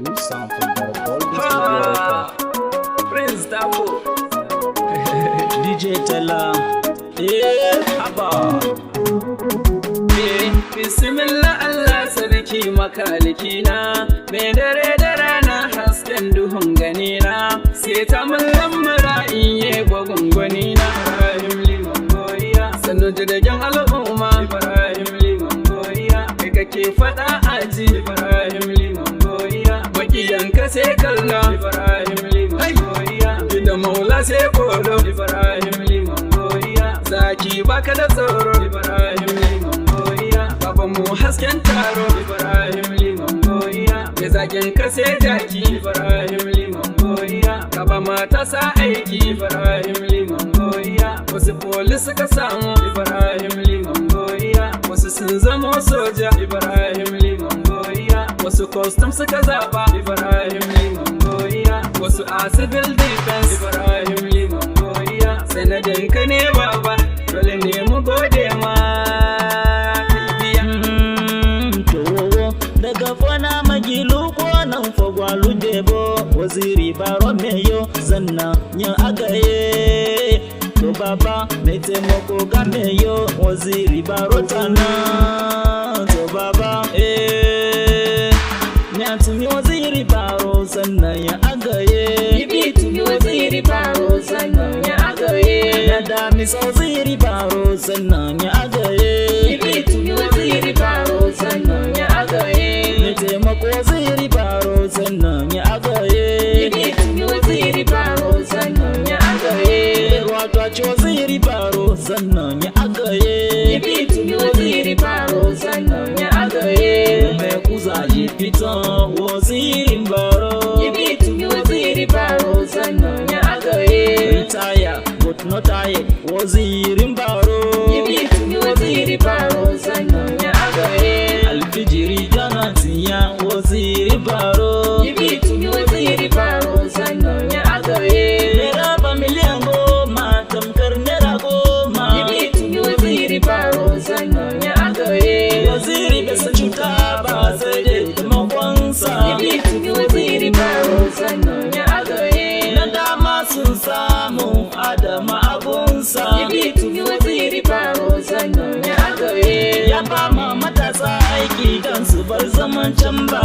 New sound from Golden Prince Dabo DJ Tella. Haba Bismillah Allah sarki makalikina, mai dare da rana hasken duhun ganina, sai ta mullan mara'iye gwagwangwanina. Ibrahim Liman Goriya, sannu jiragen al'umma. Ibrahim Liman Goriya, kai kake faɗa aji. Ibrahim Liman Goriya, makiyanka sai kalla. Ibrahim Liman Goriya, da maula sai kolo. Ibrahim Liman Goriya, zaki baka da tsoro. Ibrahim Liman Goriya, baban mu hasken taro. Ibrahim Liman Goriya, mai zagen ka sai jaki. Ibrahim Liman Goriya, kaba mata sa aiki. Ibrahim Liman Goriya, wasu polis ka samu. Ibrahim Liman Goriya, wasu sun zamo soja. Ibrahim Liman Goriya, wasu custom suka zaba. Ibrahim Liman Goriya, wasu a civil defense. Ibrahim Liman Goriya, sanadin ka ne baba, dole ne mu gode ma. Daga fana magilu kwanan fagwalu debo, waziri baro meyo zanna yin agaye. To baba mai taimako ga meyo, waziri baro tana. To baba nyatumi waziri baro zanna yin agaye. Bibi tumi waziri baro zanna yin agaye. Nadamis waziri baro zanna yin agaye. Bibi tumi waziri baro zanna yin agaye. Taimako waziri baro sannan ya agaye. Bibi tumi waziri baro sannan ya agaye. Ruwata ce waziri baro sannan ya agaye. Bibi tumi waziri baro sannan ya agaye. Mai kuzaji fitan wazirin baro. Bibi tumi waziri baro sannan ya agaye. Retire but not tired wazirin baro. Bibi tumi waziri baro sannan ya agaye. Alfijiri janatiya waziri baro. Bibi tumi waziri baro sannan ya agaye. Naira ba miliyan goma tamkar naira goma. Bibi tumi waziri baro sannan ya agaye. Waziri bai san cuta ba sai dai taimakonsa. Bibi tumi waziri baro sannan ya agaye. Na dama sun samu adama abunsa. Bibi tumi waziri baro sannan ya agaye. Ya ba ma matasa aiki don su bar zaman can ba.